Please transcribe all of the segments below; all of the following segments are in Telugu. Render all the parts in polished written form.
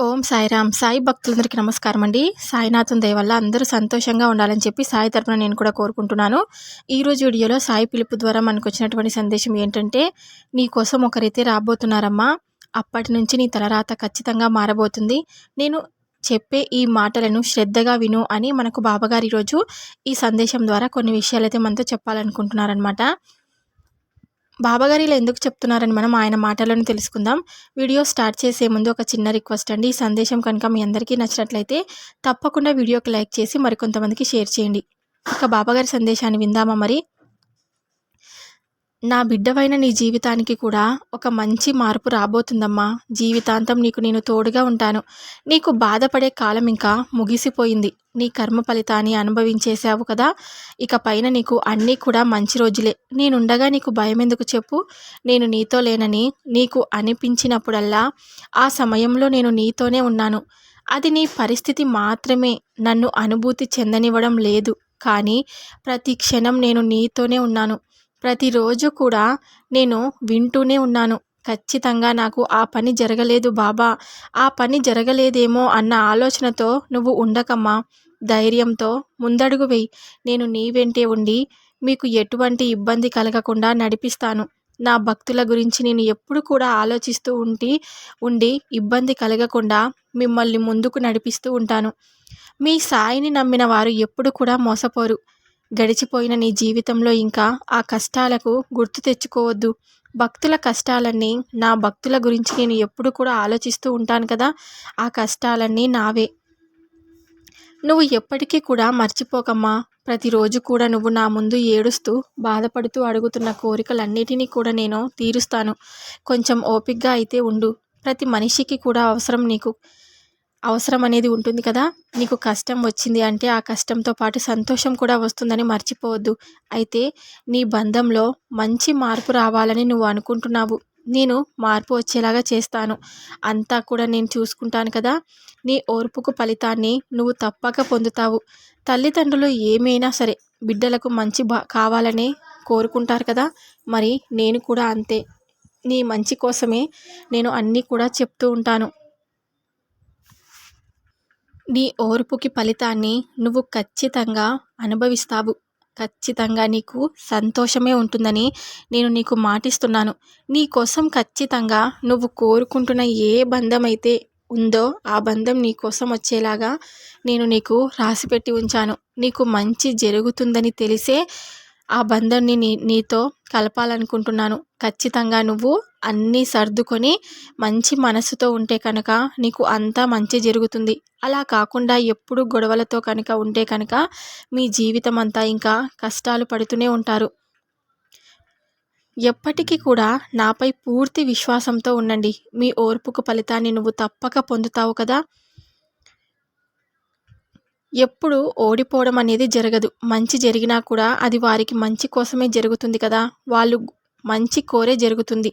ఓం సాయిరామ్. సాయి భక్తులందరికీ నమస్కారం అండి. సాయినాథుని దయ వల్ల అందరూ సంతోషంగా ఉండాలని చెప్పి సాయి తరపున నేను కూడా కోరుకుంటున్నాను. ఈరోజు వీడియోలో సాయి పిలుపు ద్వారా మనకు వచ్చినటువంటి సందేశం ఏంటంటే, నీ కోసం ఒకరైతే రాబోతున్నారమ్మా. అప్పటి నుంచి నీ తలరాత ఖచ్చితంగా మారబోతుంది. నేను చెప్పే ఈ మాటలను శ్రద్ధగా విను అని మనకు బాబాగారు ఈరోజు ఈ సందేశం ద్వారా కొన్ని విషయాలైతే మనతో చెప్పాలనుకుంటున్నారనమాట. బాబాగారు ఇలా ఎందుకు చెప్తున్నారని మనం ఆయన మాటలను తెలుసుకుందాం. వీడియో స్టార్ట్ చేసే ముందు ఒక చిన్న రిక్వెస్ట్ అండి. ఈ సందేశం కనుక మీ అందరికీ నచ్చినట్లయితే తప్పకుండా వీడియోకి లైక్ చేసి మరికొంతమందికి షేర్ చేయండి. ఇక బాబాగారి సందేశాన్ని విందామా మరి. నా బిడ్డవైన నీ జీవితానికి కూడా ఒక మంచి మార్పు రాబోతుందమ్మా. జీవితాంతం నీకు నేను తోడుగా ఉంటాను. నీకు బాధపడే కాలం ఇంకా ముగిసిపోయింది. నీ కర్మ ఫలితాన్ని అనుభవించేశావు కదా. ఇక పైన నీకు అన్నీ కూడా మంచి రోజులే. నేనుండగా నీకు భయం ఎందుకు చెప్పు. నేను నీతో లేనని నీకు అనిపించినప్పుడల్లా ఆ సమయంలో నేను నీతోనే ఉన్నాను. అది నీ పరిస్థితి మాత్రమే. నన్ను అనుభూతి చెందనివ్వడం లేదు. కానీ ప్రతి క్షణం నేను నీతోనే ఉన్నాను. ప్రతిరోజు కూడా నేను వింటూనే ఉన్నాను. ఖచ్చితంగా నాకు ఆ పని జరగలేదు బాబా, ఆ పని జరగలేదేమో అన్న ఆలోచనతో నువ్వు ఉండకమ్మా. ధైర్యంతో ముందడుగు వేయి. నేను నీ వెంటే ఉండి మీకు ఎటువంటి ఇబ్బంది కలగకుండా నడిపిస్తాను. నా భక్తుల గురించి నేను ఎప్పుడు కూడా ఆలోచిస్తూ ఉండి ఇబ్బంది కలగకుండా మిమ్మల్ని ముందుకు నడిపిస్తూ ఉంటాను. మీ సాయిని నమ్మిన వారు ఎప్పుడు కూడా మోసపోరు. గడిచిపోయిన నీ జీవితంలో ఇంకా ఆ కష్టాలకు గుర్తు తెచ్చుకోవద్దు. భక్తుల కష్టాలన్నీ నా భక్తుల గురించి నేను ఎప్పుడు కూడా ఆలోచిస్తూ ఉంటాను కదా. ఆ కష్టాలన్నీ నావే. నువ్వు ఎప్పటికీ కూడా మర్చిపోకమ్మా. ప్రతిరోజు కూడా నువ్వు నా ముందు ఏడుస్తూ బాధపడుతూ అడుగుతున్న కోరికలన్నిటినీ కూడా నేను తీరుస్తాను. కొంచెం ఓపికగా అయితే ఉండు. ప్రతి మనిషికి కూడా అవసరం అనేది ఉంటుంది కదా. నీకు కష్టం వచ్చింది అంటే ఆ కష్టంతో పాటు సంతోషం కూడా వస్తుందని మర్చిపోవద్దు. అయితే నీ బంధంలో మంచి మార్పు రావాలని నువ్వు అనుకుంటున్నావు. నేను మార్పు వచ్చేలాగా చేస్తాను. అంతా కూడా నేను చూసుకుంటాను కదా. నీ ఓర్పుకు ఫలితాన్ని నువ్వు తప్పక పొందుతావు. తల్లిదండ్రులు ఏమైనా సరే బిడ్డలకు మంచి కావాలని కోరుకుంటారు కదా. మరి నేను కూడా అంతే. నీ మంచి కోసమే నేను అన్నీ కూడా చెప్తూ ఉంటాను. నీ ఓర్పుకి ఫలితాన్ని నువ్వు ఖచ్చితంగా అనుభవిస్తావు. ఖచ్చితంగా నీకు సంతోషమే ఉంటుందని నేను నీకు మాటిస్తున్నాను. నీ కోసం ఖచ్చితంగా నువ్వు కోరుకుంటున్న ఏ బంధం అయితే ఉందో ఆ బంధం నీ కోసం వచ్చేలాగా నేను నీకు రాసిపెట్టి ఉంచాను. నీకు మంచి జరుగుతుందని తెలిసే ఆ బంధాన్ని నీతో కలపాలనుకుంటున్నాను. ఖచ్చితంగా నువ్వు అన్నీ సర్దుకొని మంచి మనసుతో ఉంటే కనుక నీకు అంతా మంచి జరుగుతుంది. అలా కాకుండా ఎప్పుడు గొడవలతో కనుక ఉంటే కనుక మీ జీవితం అంతా ఇంకా కష్టాలు పడుతూనే ఉంటారు. ఎప్పటికీ కూడా నాపై పూర్తి విశ్వాసంతో ఉండండి. మీ ఓర్పుకు ఫలితాన్ని నువ్వు తప్పక పొందుతావు కదా. ఎప్పుడు ఓడిపోవడం అనేది జరగదు. మంచి జరిగినా కూడా అది వారికి మంచి కోసమే జరుగుతుంది కదా. వాళ్ళు మంచి కోరే జరుగుతుంది.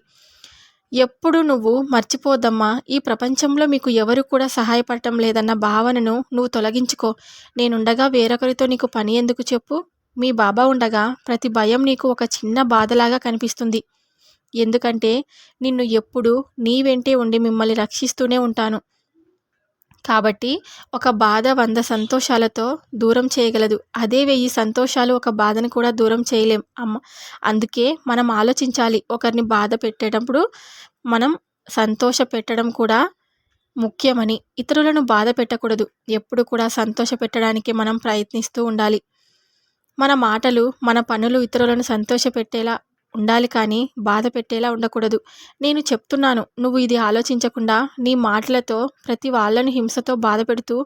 ఎప్పుడు నువ్వు మర్చిపోద్దమ్మా. ఈ ప్రపంచంలో మీకు ఎవరు కూడా సహాయపడటం లేదన్న భావనను నువ్వు తొలగించుకో. నేనుండగా వేరొకరితో నీకు పని ఎందుకు చెప్పు. మీ బాబా ఉండగా ప్రతి భయం నీకు ఒక చిన్న బాధలాగా కనిపిస్తుంది. ఎందుకంటే నిన్ను ఎప్పుడు నీ వెంటే ఉండి మిమ్మల్ని రక్షిస్తూనే ఉంటాను. కాబట్టి ఒక బాధ 100 సంతోషాలతో దూరం చేయగలదు. అదే 1000 సంతోషాలు ఒక బాధను కూడా దూరం చేయలేం అమ్మ. అందుకే మనం ఆలోచించాలి. ఒకరిని బాధ పెట్టేటప్పుడు మనం సంతోష పెట్టడం కూడా ముఖ్యమని. ఇతరులను బాధ పెట్టకూడదు. ఎప్పుడు కూడా సంతోష పెట్టడానికి మనం ప్రయత్నిస్తూ ఉండాలి. మన మాటలు మన పనులు ఇతరులను సంతోష పెట్టేలా ఉండాలి కానీ బాధ పెట్టేలా ఉండకూడదు. నేను చెప్తున్నాను, నువ్వు ఇది ఆలోచించకుండా నీ మాటలతో ప్రతి వాళ్ళను హింసతో బాధ పెడుతూ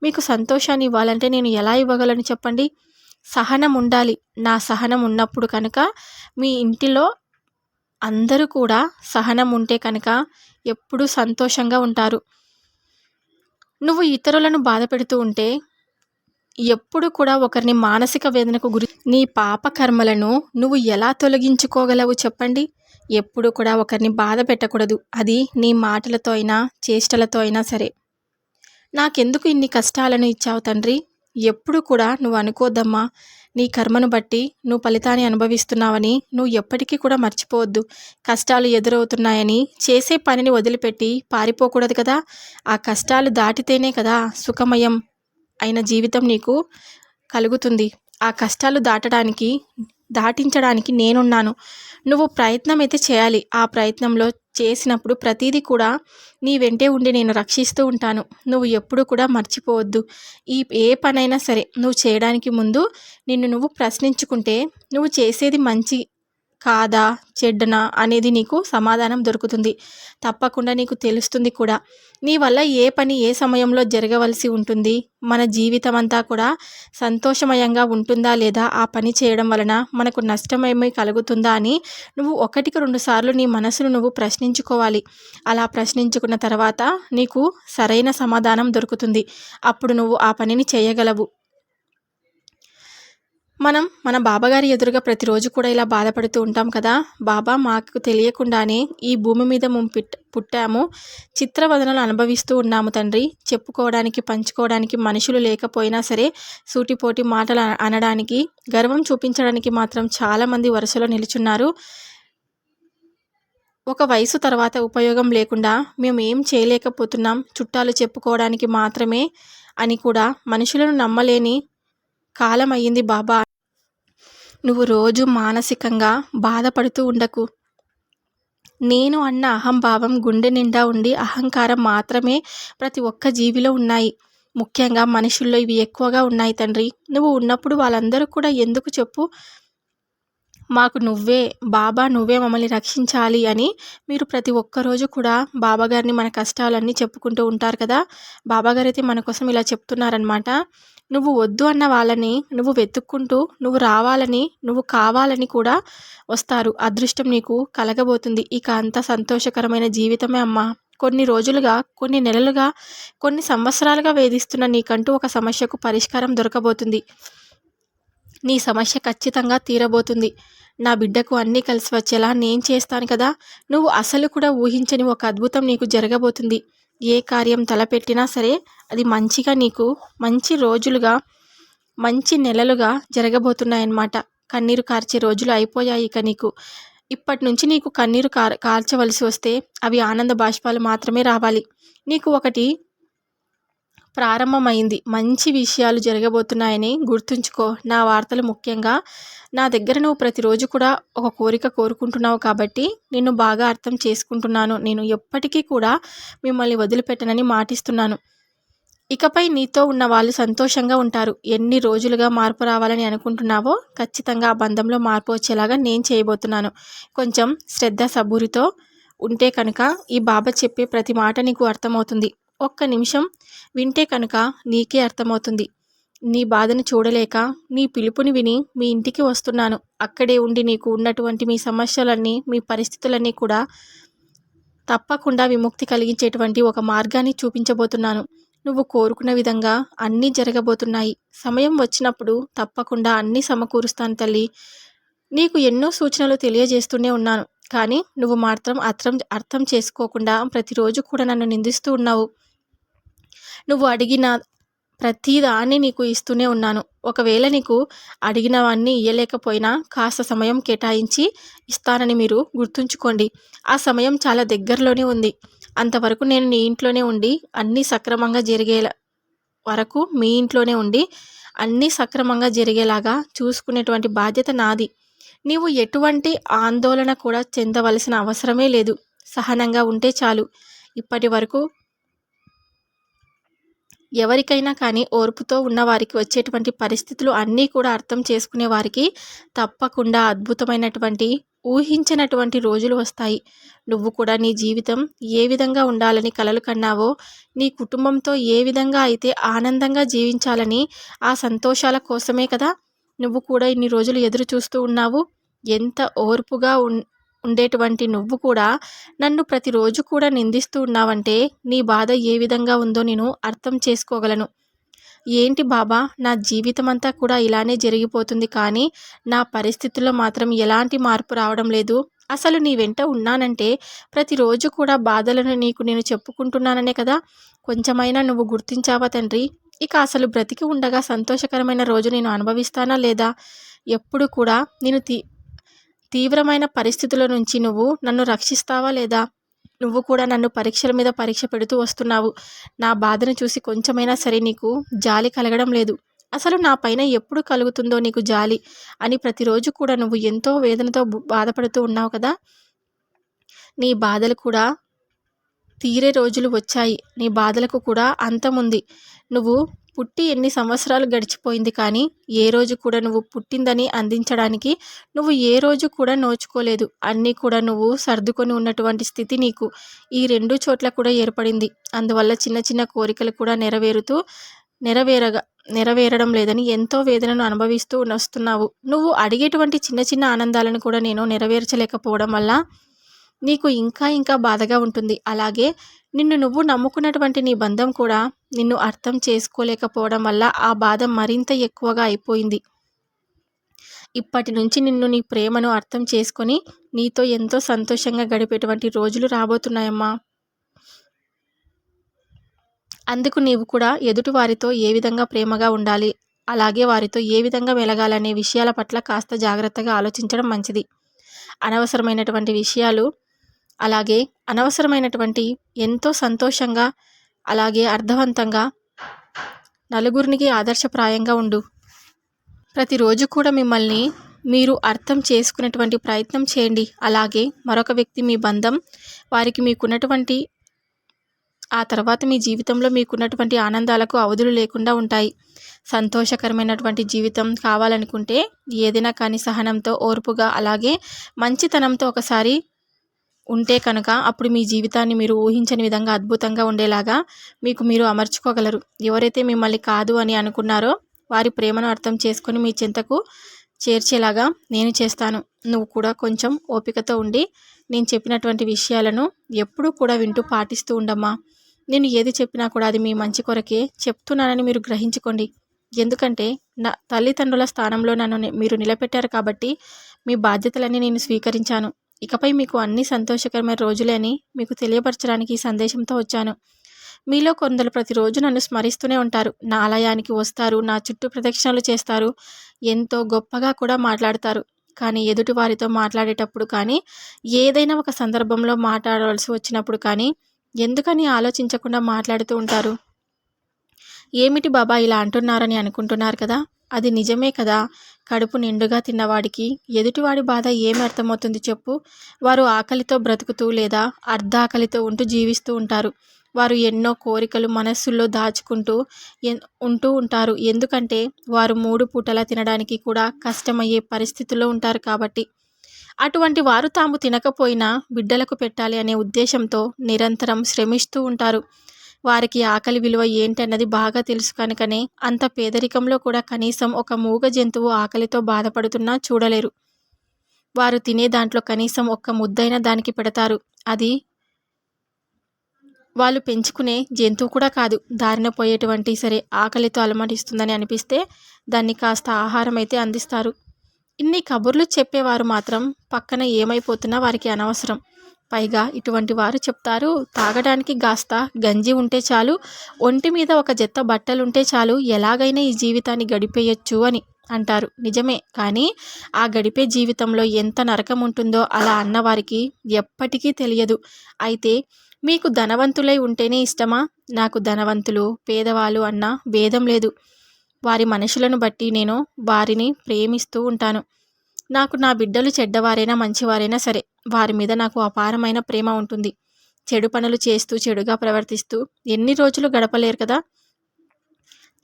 మీకు సంతోషాన్ని ఇవ్వాలంటే నేను ఎలా ఇవ్వగలను చెప్పండి. సహనం ఉండాలి. నా సహనం ఉన్నప్పుడు కనుక మీ ఇంటిలో అందరూ కూడా సహనం ఉంటే కనుక ఎప్పుడూ సంతోషంగా ఉంటారు. నువ్వు ఇతరులను బాధ పెడుతూ ఉంటే ఎప్పుడు కూడా ఒకరిని మానసిక వేదనకు నీ పాప కర్మలను నువ్వు ఎలా తొలగించుకోగలవు చెప్పండి. ఎప్పుడు కూడా ఒకరిని బాధ పెట్టకూడదు. అది నీ మాటలతో అయినా చేష్టలతో అయినా సరే. నాకెందుకు ఇన్ని కష్టాలను ఇచ్చావు తండ్రి. ఎప్పుడు కూడా నువ్వు అనుకోద్దమ్మా. నీ కర్మను బట్టి నువ్వు ఫలితాన్ని అనుభవిస్తున్నావని నువ్వు ఎప్పటికీ కూడా మర్చిపోవద్దు. కష్టాలు ఎదురవుతున్నాయని చేసే పనిని వదిలిపెట్టి పారిపోకూడదు కదా. ఆ కష్టాలు దాటితేనే కదా సుఖమయం అయిన జీవితం నీకు కలుగుతుంది. ఆ కష్టాలు దాటించడానికి నేనున్నాను. నువ్వు ప్రయత్నం అయితే చేయాలి. ఆ ప్రయత్నంలో చేసినప్పుడు ప్రతీదీ కూడా నీ వెంటే ఉండి నేను రక్షిస్తూ ఉంటాను. నువ్వు ఎప్పుడు కూడా మర్చిపోవద్దు. ఏ పనైనా సరే నువ్వు చేయడానికి ముందు నిన్ను నువ్వు ప్రశ్నించుకుంటే నువ్వు చేసేది మంచి కాదా చెడ్డనా అనేది నీకు సమాధానం దొరుకుతుంది. తప్పకుండా నీకు తెలుస్తుంది కూడా. నీ వల్ల ఏ పని ఏ సమయంలో జరగవలసి ఉంటుంది, మన జీవితం అంతా కూడా సంతోషమయంగా ఉంటుందా లేదా, ఆ పని చేయడం వలన మనకు నష్టమేమీ కలుగుతుందా అని నువ్వు 1కి 2 సార్లు నీ మనసును నువ్వు ప్రశ్నించుకోవాలి. అలా ప్రశ్నించుకున్న తర్వాత నీకు సరైన సమాధానం దొరుకుతుంది. అప్పుడు నువ్వు ఆ పనిని చేయగలవు. మనం మన బాబాగారి ఎదురుగా ప్రతిరోజు కూడా ఇలా బాధపడుతూ ఉంటాం కదా. బాబా, మాకు తెలియకుండానే ఈ భూమి మీద పుట్టాము, చిత్రవదనలు అనుభవిస్తూ ఉన్నాము తండ్రి. చెప్పుకోవడానికి పంచుకోవడానికి మనుషులు లేకపోయినా సరే సూటిపోటి మాటలు అనడానికి, గర్వం చూపించడానికి మాత్రం చాలామంది వరుసలో నిలుచున్నారు. ఒక వయసు తర్వాత ఉపయోగం లేకుండా మేము ఏం చేయలేకపోతున్నాం, చుట్టాలు చెప్పుకోవడానికి మాత్రమే అని కూడా మనుషులను నమ్మలేని కాలం అయ్యింది బాబా. నువ్వు రోజు మానసికంగా బాధపడుతూ ఉండకు. నేను అన్న అహంభావం గుండె నిండా ఉండి అహంకారం మాత్రమే ప్రతి ఒక్క జీవిలో ఉన్నాయి. ముఖ్యంగా మనుషుల్లో ఇవి ఎక్కువగా ఉన్నాయి తండ్రి. నువ్వు ఉన్నప్పుడు వాళ్ళందరూ కూడా ఎందుకు చెప్పు, మాకు నువ్వే బాబా, నువ్వే మమ్మల్ని రక్షించాలి అని మీరు ప్రతి ఒక్కరోజు కూడా బాబాగారిని మన కష్టాలన్నీ చెప్పుకుంటూ ఉంటారు కదా. బాబాగారు అయితే మన కోసం ఇలా చెప్తున్నారనమాట. నువ్వు వద్దు అన్న వాళ్ళని నువ్వు వెతుక్కుంటూ నువ్వు రావాలని, నువ్వు కావాలని కూడా వస్తారు. అదృష్టం నీకు కలగబోతుంది. ఇక అంత సంతోషకరమైన జీవితమే అమ్మా. కొన్ని రోజులుగా, కొన్ని నెలలుగా, కొన్ని సంవత్సరాలుగా వేధిస్తున్న నీకంటూ ఒక సమస్యకు పరిష్కారం దొరకబోతుంది. నీ సమస్య ఖచ్చితంగా తీరబోతుంది. నా బిడ్డకు అన్నీ కలిసి వచ్చేలా నేను చేస్తాను కదా. నువ్వు అసలు కూడా ఊహించని ఒక అద్భుతం నీకు జరగబోతుంది. ఏ కార్యం తలపెట్టినా సరే అది మంచిగా, నీకు మంచి రోజులుగా, మంచి నెలలుగా జరగబోతున్నాయన్నమాట. కన్నీరు కార్చే రోజులు అయిపోయాయి. ఇక నీకు ఇప్పటి నుంచి నీకు కన్నీరు కార్చవలసి వస్తే అవి ఆనంద బాష్పాలు మాత్రమే రావాలి. నీకు ఒకటి ప్రారంభమైంది. మంచి విషయాలు జరగబోతున్నాయని గుర్తుంచుకో. నా వార్తలు ముఖ్యంగా నా దగ్గర నువ్వు ప్రతిరోజు కూడా ఒక కోరిక కోరుకుంటున్నావు కాబట్టి నిన్ను బాగా అర్థం చేసుకుంటున్నాను. నేను ఎప్పటికీ కూడా మిమ్మల్ని వదిలిపెట్టనని మాటిస్తున్నాను. ఇకపై నీతో ఉన్న వాళ్ళు సంతోషంగా ఉంటారు. ఎన్ని రోజులుగా మార్పు రావాలని అనుకుంటున్నావో ఖచ్చితంగా ఆ బంధంలో మార్పు వచ్చేలాగా నేను చేయబోతున్నాను. కొంచెం శ్రద్ధ సబూరితో ఉంటే కనుక ఈ బాబా చెప్పే ప్రతి మాట నీకు అర్థమవుతుంది. ఒక్క నిమిషం వింటే కనుక నీకే అర్థమవుతుంది. నీ బాధను చూడలేక నీ పిలుపుని విని మీ ఇంటికి వస్తున్నాను. అక్కడే ఉండి నీకు ఉన్నటువంటి మీ సమస్యలన్నీ, మీ పరిస్థితులన్నీ కూడా తప్పకుండా విముక్తి కలిగించేటువంటి ఒక మార్గాన్ని చూపించబోతున్నాను. నువ్వు కోరుకున్న విధంగా అన్నీ జరగబోతున్నాయి. సమయం వచ్చినప్పుడు తప్పకుండా అన్నీ సమకూరుస్తాను తల్లి. నీకు ఎన్నో సూచనలు తెలియజేస్తూనే ఉన్నాను, కానీ నువ్వు మాత్రం అర్థం చేసుకోకుండా ప్రతిరోజు కూడా నన్ను నిందిస్తూ ఉన్నావు. నువ్వు అడిగిన ప్రతిదాన్ని నీకు ఇస్తూనే ఉన్నాను. ఒకవేళ నీకు అడిగినవన్నీ ఇయ్యలేకపోయినా కాస్త సమయం కేటాయించి ఇస్తానని మీరు గుర్తుంచుకోండి. ఆ సమయం చాలా దగ్గరలోనే ఉంది. అంతవరకు నేను నీ ఇంట్లోనే ఉండి అన్నీ సక్రమంగా జరిగేలా వరకు మీ ఇంట్లోనే ఉండి అన్నీ సక్రమంగా జరిగేలాగా చూసుకునేటువంటి బాధ్యత నాది. నీవు ఎటువంటి ఆందోళన కూడా చెందవలసిన అవసరమే లేదు. సహనంగా ఉంటే చాలు. ఇప్పటి వరకు ఎవరికైనా కానీ ఓర్పుతో ఉన్నవారికి వచ్చేటువంటి పరిస్థితులు అన్నీ కూడా అర్థం చేసుకునే వారికి తప్పకుండా అద్భుతమైనటువంటి, ఊహించినటువంటి రోజులు వస్తాయి. నువ్వు కూడా నీ జీవితం ఏ విధంగా ఉండాలని కలలు కన్నావో, నీ కుటుంబంతో ఏ విధంగా అయితే ఆనందంగా జీవించాలని, ఆ సంతోషాల కోసమే కదా నువ్వు కూడా ఇన్ని రోజులు ఎదురు చూస్తూ ఉన్నావు. ఎంత ఓర్పుగా ఉండేటువంటి నువ్వు కూడా నన్ను ప్రతిరోజు కూడా నిందిస్తూ ఉన్నావంటే నీ బాధ ఏ విధంగా ఉందో నేను అర్థం చేసుకోగలను. ఏంటి బాబా, నా జీవితం అంతా కూడా ఇలానే జరిగిపోతుంది, కానీ నా పరిస్థితుల్లో మాత్రం ఎలాంటి మార్పు రావడం లేదు. అసలు నీ వెంట ఉన్నానంటే ప్రతిరోజు కూడా బాధలను నేను చెప్పుకుంటున్నాననే కదా. కొంచెమైనా నువ్వు గుర్తించావా తండ్రి? ఇక అసలు బ్రతికి ఉండగా సంతోషకరమైన రోజు నేను అనుభవిస్తానా లేదా? ఎప్పుడు కూడా నేను తీవ్రమైన పరిస్థితుల నుంచి నువ్వు నన్ను రక్షిస్తావా లేదా? నువ్వు కూడా నన్ను పరీక్షల మీద పరీక్ష పెడుతూ వస్తున్నావు. నా బాధను చూసి కొంచెమైనా సరే నీకు జాలి కలగడం లేదు. అసలు నా పైన ఎప్పుడు కలుగుతుందో నీకు జాలి అని ప్రతిరోజు కూడా నువ్వు ఎంతో వేదనతో బాధపడుతూ ఉన్నావు కదా! నీ బాధలు కూడా తీరే రోజులు వచ్చాయి. నీ బాధలకు కూడా అంతముంది. నువ్వు పుట్టి ఎన్ని సంవత్సరాలు గడిచిపోయింది కానీ ఏ రోజు కూడా నువ్వు పుట్టిందని అందించడానికి నువ్వు ఏ రోజు కూడా నోచుకోలేదు. అన్నీ కూడా నువ్వు సర్దుకొని ఉన్నటువంటి స్థితి నీకు ఈ 2 చోట్ల కూడా ఏర్పడింది. అందువల్ల చిన్న చిన్న కోరికలు కూడా నెరవేరడం లేదని ఎంతో వేదనను అనుభవిస్తూ వస్తున్నావు. నువ్వు అడిగేటువంటి చిన్న చిన్న ఆనందాలను కూడా నేను నెరవేర్చలేకపోవడం వల్ల నీకు ఇంకా ఇంకా బాధగా ఉంటుంది. అలాగే నిన్ను నువ్వు నమ్ముకున్నటువంటి నీ బంధం కూడా నిన్ను అర్థం చేసుకోలేకపోవడం వల్ల ఆ బాధ మరింత ఎక్కువగా అయిపోయింది. ఇప్పటి నుంచి నిన్ను నీ ప్రేమను అర్థం చేసుకొని నీతో ఎంతో సంతోషంగా గడిపేటువంటి రోజులు రాబోతున్నాయమ్మా. అందుకు నీవు కూడా ఎదుటి వారితో ఏ విధంగా ప్రేమగా ఉండాలి, అలాగే వారితో ఏ విధంగా మెలగాలనే విషయాల పట్ల కాస్త జాగ్రత్తగా ఆలోచించడం మంచిది. అనవసరమైనటువంటి విషయాలు, అలాగే అనవసరమైనటువంటి ఎంతో సంతోషంగా అలాగే అర్థవంతంగా నలుగురికి ఆదర్శప్రాయంగా ఉండు. ప్రతిరోజు కూడా మిమ్మల్ని మీరు అర్థం చేసుకునేటువంటి ప్రయత్నం చేయండి. అలాగే మరొక వ్యక్తి మీ బంధం వారికి మీకున్నటువంటి ఆ తర్వాత మీ జీవితంలో మీకున్నటువంటి ఆనందాలకు అవధులు లేకుండా ఉంటాయి. సంతోషకరమైనటువంటి జీవితం కావాలనుకుంటే ఏదైనా కానీ సహనంతో, ఓర్పుగా, అలాగే మంచితనంతో ఒకసారి ఉంటే కనుక అప్పుడు మీ జీవితాన్ని మీరు ఊహించని విధంగా అద్భుతంగా ఉండేలాగా మీకు మీరు అమర్చుకోగలరు. ఎవరైతే మిమ్మల్ని కాదు అని అనుకున్నారో వారి ప్రేమను అర్థం చేసుకొని మీ చెంతకు చేర్చేలాగా నేను చేస్తాను. నువ్వు కూడా కొంచెం ఓపికతో ఉండి నేను చెప్పినటువంటి విషయాలను ఎప్పుడూ కూడా వింటూ పాటిస్తూ ఉండమ్మా. నేను ఏది చెప్పినా కూడా అది మీ మంచి కొరకే చెప్తున్నానని మీరు గ్రహించుకోండి. ఎందుకంటే నా తల్లిదండ్రుల స్థానంలో నన్ను మీరు నిలబెట్టారు కాబట్టి మీ బాధ్యతలన్నీ నేను స్వీకరించాను. ఇకపై మీకు అన్ని సంతోషకరమైన రోజులే అని మీకు తెలియపరచడానికి ఈ సందేశంతో వచ్చాను. మీలో కొందరు ప్రతిరోజు నన్ను స్మరిస్తూనే ఉంటారు. నా ఆలయానికి వస్తారు, నా చుట్టూ ప్రదక్షిణలు చేస్తారు, ఎంతో గొప్పగా కూడా మాట్లాడతారు. కానీ ఎదుటి వారితో మాట్లాడేటప్పుడు కానీ, ఏదైనా ఒక సందర్భంలో మాట్లాడవలసి వచ్చినప్పుడు కానీ ఎందుకని ఆలోచించకుండా మాట్లాడుతూ ఉంటారు. ఏమిటి బాబా ఇలా అంటున్నారని అనుకుంటున్నారు కదా, అది నిజమే కదా. కడుపు నిండుగా తిన్నవాడికి ఎదుటివాడి బాధ ఏమి అర్థమవుతుంది చెప్పు. వారు ఆకలితో బ్రతుకుతూ లేదా అర్ధాకలితో ఉంటూ జీవిస్తూ ఉంటారు. వారు ఎన్నో కోరికలు మనస్సుల్లో దాచుకుంటూ ఉంటూ ఉంటారు. ఎందుకంటే వారు 3 పూటలా తినడానికి కూడా కష్టమయ్యే పరిస్థితుల్లో ఉంటారు కాబట్టి. అటువంటి వారు తాము తినకపోయినా బిడ్డలకు పెట్టాలి అనే ఉద్దేశంతో నిరంతరం శ్రమిస్తూ ఉంటారు. వారికి ఆకలి విలువ ఏంటన్నది బాగా తెలుసు కనుకనే అంత పేదరికంలో కూడా కనీసం ఒక మూగ జంతువు ఆకలితో బాధపడుతున్నా చూడలేరు. వారు తినే దాంట్లో కనీసం ఒక్క ముద్దైనా దానికి పెడతారు. అది వాళ్ళు పెంచుకునే జంతువు కూడా కాదు. దారిన పోయేటువంటి సరే ఆకలితో అలమటిస్తుందని అనిపిస్తే దాన్ని కాస్త ఆహారం అయితే అందిస్తారు. ఇన్ని కబుర్లు చెప్పేవారు మాత్రం పక్కన ఏమైపోతున్నా వారికి అనవసరం. పైగా ఇటువంటి వారు చెప్తారు, తాగడానికి కాస్త గంజి ఉంటే చాలు, ఒంటి మీద ఒక జత బట్టలుంటే చాలు, ఎలాగైనా ఈ జీవితాన్ని గడిపేయచ్చు అని అంటారు. నిజమే, కానీ ఆ గడిపే జీవితంలో ఎంత నరకం ఉంటుందో అలా అన్నవారికి ఎప్పటికీ తెలియదు. అయితే మీకు ధనవంతులై ఉంటేనే ఇష్టమా? నాకు ధనవంతులు పేదవాళ్ళు అన్న భేదం లేదు. వారి మనుషులను బట్టి నేను వారిని ప్రేమిస్తూ ఉంటాను. నాకు నా బిడ్డలు చెడ్డవారైనా మంచివారైనా సరే వారి మీద నాకు అపారమైన ప్రేమ ఉంటుంది. చెడు పనులు చేస్తూ చెడుగా ప్రవర్తిస్తూ ఎన్ని రోజులు గడపలేరు కదా.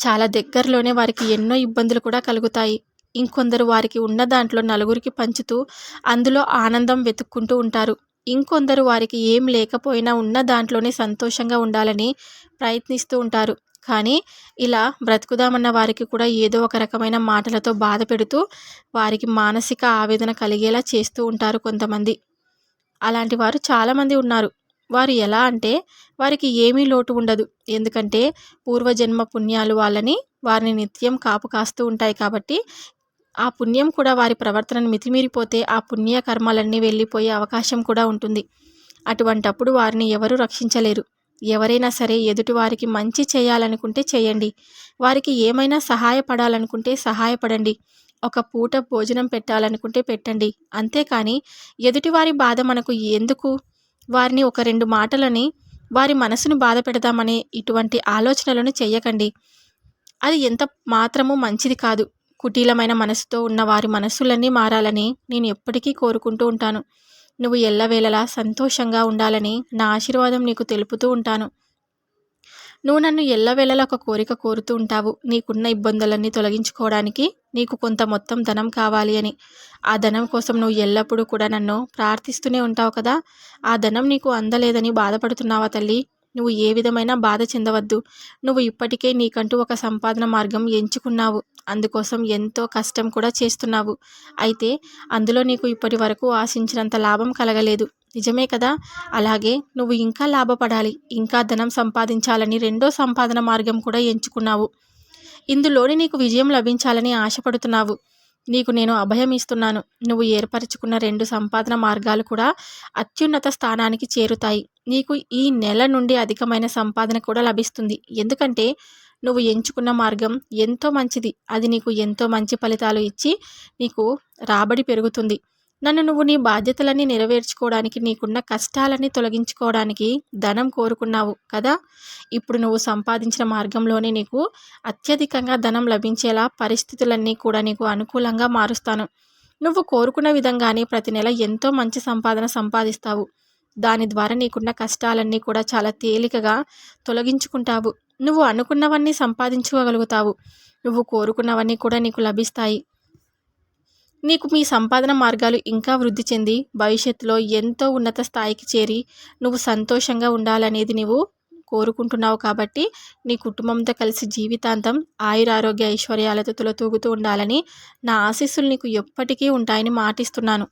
చాలా దగ్గరలోనే వారికి ఎన్నో ఇబ్బందులు కూడా కలుగుతాయి. ఇంకొందరు వారికి ఉన్న దాంట్లో నలుగురికి పంచుతూ అందులో ఆనందం వెతుక్కుంటూ ఉంటారు. ఇంకొందరు వారికి ఏం లేకపోయినా ఉన్న దాంట్లోనే సంతోషంగా ఉండాలని ప్రయత్నిస్తూ ఉంటారు. కానీ ఇలా బ్రతుకుదామన్న వారికి కూడా ఏదో ఒక రకమైన మాటలతో బాధ పెడుతూ వారికి మానసిక ఆవేదన కలిగేలా చేస్తూ ఉంటారు కొంతమంది. అలాంటి వారు చాలామంది ఉన్నారు. వారు ఎలా అంటే వారికి ఏమీ లోటు ఉండదు. ఎందుకంటే పూర్వజన్మ పుణ్యాలు వారిని నిత్యం కాపు కాస్తూ ఉంటాయి కాబట్టి ఆ పుణ్యం కూడా వారి ప్రవర్తనను మితిమీరిపోతే ఆ పుణ్య కర్మలన్నీ వెళ్ళిపోయే అవకాశం కూడా ఉంటుంది. అటువంటప్పుడు వారిని ఎవరూ రక్షించలేరు. ఎవరైనా సరే ఎదుటివారికి మంచి చేయాలనుకుంటే చేయండి. వారికి ఏమైనా సహాయపడాలనుకుంటే సహాయపడండి. ఒక పూట భోజనం పెట్టాలనుకుంటే పెట్టండి. అంతేకాని ఎదుటివారి బాధ మనకు ఎందుకు? వారిని ఒక 2 మాటలని వారి మనసును బాధ పెడదామనే ఇటువంటి ఆలోచనలను చెయ్యకండి. అది ఎంత మాత్రము మంచిది కాదు. కుటిలమైన మనసుతో ఉన్న వారి మనస్సులన్నీ మారాలని నేను ఎప్పటికీ కోరుకుంటూ ఉంటాను. నువ్వు ఎల్లవేళలా సంతోషంగా ఉండాలని నా ఆశీర్వాదం నీకు తెలుపుతూ ఉంటాను. నువ్వు నన్ను ఎల్లవేళలా ఒక కోరిక కోరుతూ ఉంటావు. నీకున్న ఇబ్బందులన్నీ తొలగించుకోవడానికి నీకు కొంత మొత్తం ధనం కావాలి అని. ఆ ధనం కోసం నువ్వు ఎల్లప్పుడూ కూడా నన్ను ప్రార్థిస్తూనే ఉంటావు కదా! ఆ ధనం నీకు అందలేదని బాధపడుతున్నావా తల్లి? నువ్వు ఏ విధమైన బాధ చెందవద్దు. నువ్వు ఇప్పటికే నీకంటూ ఒక సంపాదన మార్గం ఎంచుకున్నావు. అందుకోసం ఎంతో కష్టం కూడా చేస్తున్నావు. అయితే అందులో నీకు ఇప్పటి వరకు ఆశించినంత లాభం కలగలేదు. నిజమే కదా! అలాగే నువ్వు ఇంకా లాభపడాలి, ఇంకా ధనం సంపాదించాలని రెండో సంపాదన మార్గం కూడా ఎంచుకున్నావు. ఇందులోని నీకు విజయం లభించాలని ఆశపడుతున్నావు. నీకు నేను అభయం ఇస్తున్నాను. నువ్వు ఏర్పరచుకున్న 2 సంపాదన మార్గాలు కూడా అత్యున్నత స్థానానికి చేరుతాయి. నీకు ఈ నెల నుండి అధికమైన సంపాదన కూడా లభిస్తుంది. ఎందుకంటే నువ్వు ఎంచుకున్న మార్గం ఎంతో మంచిది. అది నీకు ఎంతో మంచి ఫలితాలు ఇచ్చి నీకు రాబడి పెరుగుతుంది. నన్ను నువ్వు నీ బాధ్యతలన్నీ నెరవేర్చుకోవడానికి, నీకున్న కష్టాలన్నీ తొలగించుకోవడానికి ధనం కోరుకున్నావు కదా! ఇప్పుడు నువ్వు సంపాదించిన మార్గంలోనే నీకు అత్యధికంగా ధనం లభించేలా పరిస్థితులన్నీ కూడా నీకు అనుకూలంగా మారుస్తాను. నువ్వు కోరుకున్న విధంగానే ప్రతి నెల ఎంతో మంచి సంపాదన సంపాదిస్తావు. దాని ద్వారా నీకున్న కష్టాలన్నీ కూడా చాలా తేలికగా తొలగించుకుంటావు. నువ్వు అనుకున్నవన్నీ సంపాదించుకోగలుగుతావు. నువ్వు కోరుకున్నవన్నీ కూడా నీకు లభిస్తాయి. నీకు మీ సంపాదన మార్గాలు ఇంకా వృద్ధి చెంది భవిష్యత్తులో ఎంతో ఉన్నత స్థాయికి చేరి నువ్వు సంతోషంగా ఉండాలనేది నువ్వు కోరుకుంటున్నావు. కాబట్టి నీ కుటుంబంతో కలిసి జీవితాంతం ఆయురారోగ్య ఐశ్వర్యాలతో తులతూగుతూ ఉండాలని నా ఆశీస్సులు నీకు ఎప్పటికీ ఉంటాయని మాటిస్తున్నాను.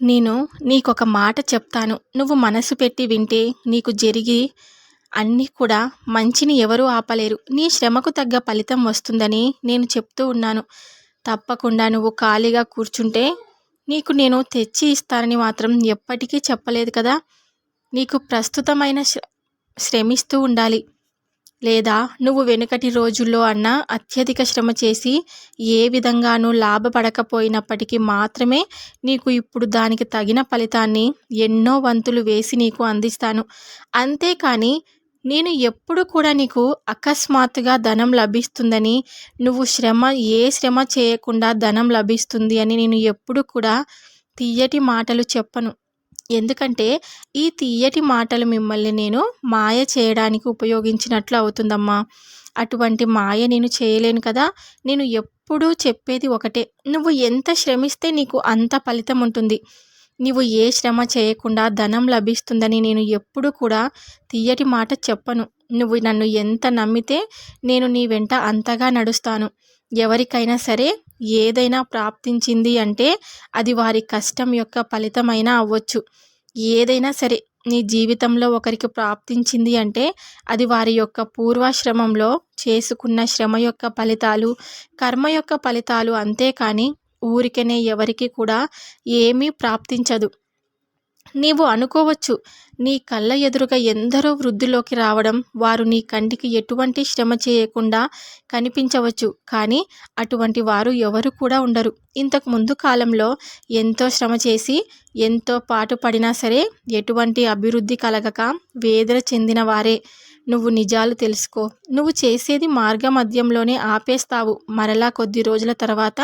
నేను నీకొక మాట చెప్తాను. నువ్వు మనసు పెట్టి వింటే నీకు జరిగి అన్నీ కూడా మంచిని ఎవరూ ఆపలేరు. నీ శ్రమకు తగ్గ ఫలితం వస్తుందని నేను చెప్తూ ఉన్నాను. తప్పకుండా నువ్వు ఖాళీగా కూర్చుంటే నీకు నేను తెచ్చి ఇస్తానని మాత్రం ఎప్పటికీ చెప్పలేదు కదా! నీకు ప్రస్తుతమైన శ్రమిస్తూ ఉండాలి. లేదా నువ్వు వెనుకటి రోజుల్లో అన్నా అత్యధిక శ్రమ చేసి ఏ విధంగానూ లాభపడకపోయినప్పటికీ మాత్రమే నీకు ఇప్పుడు దానికి తగిన ఫలితాన్ని ఎన్నో వంతులు వేసి నీకు అందిస్తాను. అంతేకాని నేను ఎప్పుడు కూడా నీకు అకస్మాత్తుగా ధనం లభిస్తుందని, నువ్వు ఏ శ్రమ చేయకుండా ధనం లభిస్తుంది అని నేను ఎప్పుడు కూడా తియ్యటి మాటలు చెప్పను. ఎందుకంటే ఈ తియ్యటి మాటలు మిమ్మల్ని నేను మాయ చేయడానికి ఉపయోగించినట్లు అవుతుందమ్మా. అటువంటి మాయ నేను చేయలేను కదా! నేను ఎప్పుడూ చెప్పేది ఒకటే. నువ్వు ఎంత శ్రమిస్తే నీకు అంత ఫలితం ఉంటుంది. నీవు ఏ శ్రమ చేయకుండా ధనం లభిస్తుందని నేను ఎప్పుడు కూడా తియ్యటి మాట చెప్పను. నువ్వు నన్ను ఎంత నమ్మితే నేను నీ వెంట అంతగా నడుస్తాను. ఎవరికైనా సరే ఏదైనా ప్రాప్తించింది అంటే అది వారి కష్టం యొక్క ఫలితమైనా అవ్వచ్చు. ఏదైనా సరే నీ జీవితంలో ఒకరికి ప్రాప్తించింది అంటే అది వారి యొక్క పూర్వాశ్రమంలో చేసుకున్న శ్రమ యొక్క ఫలితాలు, కర్మ యొక్క ఫలితాలు. అంతేకాని ఊరికనే ఎవరికి కూడా ఏమీ ప్రాప్తించదు. నీవు అనుకోవచ్చు, నీ కళ్ళ ఎదురుగా ఎందరో వృద్ధిలోకి రావడం, వారు నీ కంటికి ఎటువంటి శ్రమ చేయకుండా కనిపించవచ్చు. కానీ అటువంటి వారు ఎవరు కూడా ఉండరు. ఇంతకు ముందు కాలంలో ఎంతో శ్రమ చేసి ఎంతో పాటుపడినా సరే ఎటువంటి అభివృద్ధి కలగక వేదన చెందిన వారే. నువ్వు నిజాలు తెలుసుకో. నువ్వు చేసేది మార్గ మధ్యంలోనే ఆపేస్తావు. మరలా కొద్ది రోజుల తర్వాత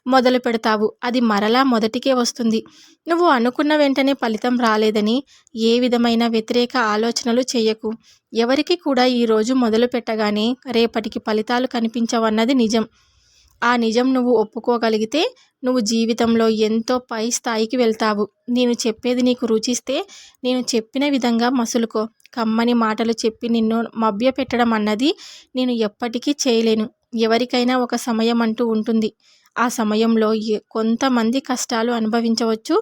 మొదలు పెడతావు. అది మరలా మొదటికే వస్తుంది. నువ్వు అనుకున్న వెంటనే ఫలితం రాలేదని ఏ విధమైన వ్యతిరేక ఆలోచనలు చేయకు. ఎవరికి కూడా ఈరోజు మొదలు పెట్టగానే రేపటికి ఫలితాలు కనిపించవన్నది నిజం. ఆ నిజం నువ్వు ఒప్పుకోగలిగితే నువ్వు జీవితంలో ఎంతో పై స్థాయికి వెళ్తావు. నేను చెప్పేది నీకు రుచిస్తే నేను చెప్పిన విధంగా మసులుకో. కమ్మని మాటలు చెప్పి నిన్ను మభ్యపెట్టడం అన్నది నేను ఎప్పటికీ చేయలేను. ఎవరికైనా ఒక సమయం అంటూ ఉంటుంది. ఆ సమయంలో కొంతమంది కష్టాలు అనుభవించవచ్చు,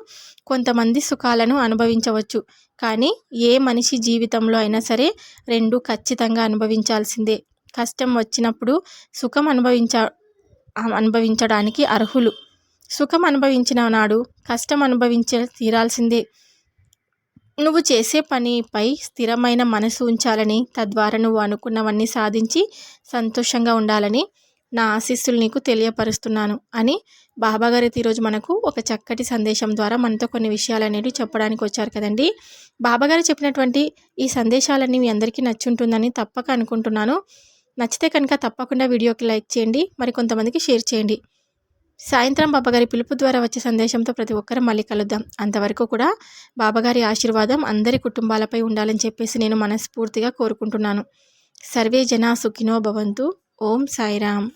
కొంతమంది సుఖాలను అనుభవించవచ్చు. కానీ ఏ మనిషి జీవితంలో అయినా సరే 2 ఖచ్చితంగా అనుభవించాల్సిందే. కష్టం వచ్చినప్పుడు సుఖం అనుభవించడానికి అర్హులు. సుఖం అనుభవించిన నాడు కష్టం తీరాల్సిందే. నువ్వు చేసే పనిపై స్థిరమైన మనసు ఉంచాలని, తద్వారా నువ్వు అనుకున్నవన్నీ సాధించి సంతోషంగా ఉండాలని నా ఆశీస్సులు నీకు తెలియపరుస్తున్నాను అని బాబాగారు అయితే ఈరోజు మనకు ఒక చక్కటి సందేశం ద్వారా మనతో కొన్ని విషయాలు అనేవి చెప్పడానికి వచ్చారు కదండి. బాబాగారు చెప్పినటువంటి ఈ సందేశాలన్నీ మీ అందరికీ నచ్చుంటుందని తప్పక అనుకుంటున్నాను. నచ్చితే కనుక తప్పకుండా వీడియోకి లైక్ చేయండి, మరి కొంతమందికి షేర్ చేయండి. సాయంత్రం బాబాగారి పిలుపు ద్వారా వచ్చే సందేశంతో ప్రతి ఒక్కరం మళ్ళీ కలుద్దాం. అంతవరకు కూడా బాబాగారి ఆశీర్వాదం అందరి కుటుంబాలపై ఉండాలని చెప్పేసి నేను మనస్ఫూర్తిగా కోరుకుంటున్నాను. సర్వే జనా సుఖినో భవంతు. ఓం సాయిరామ్.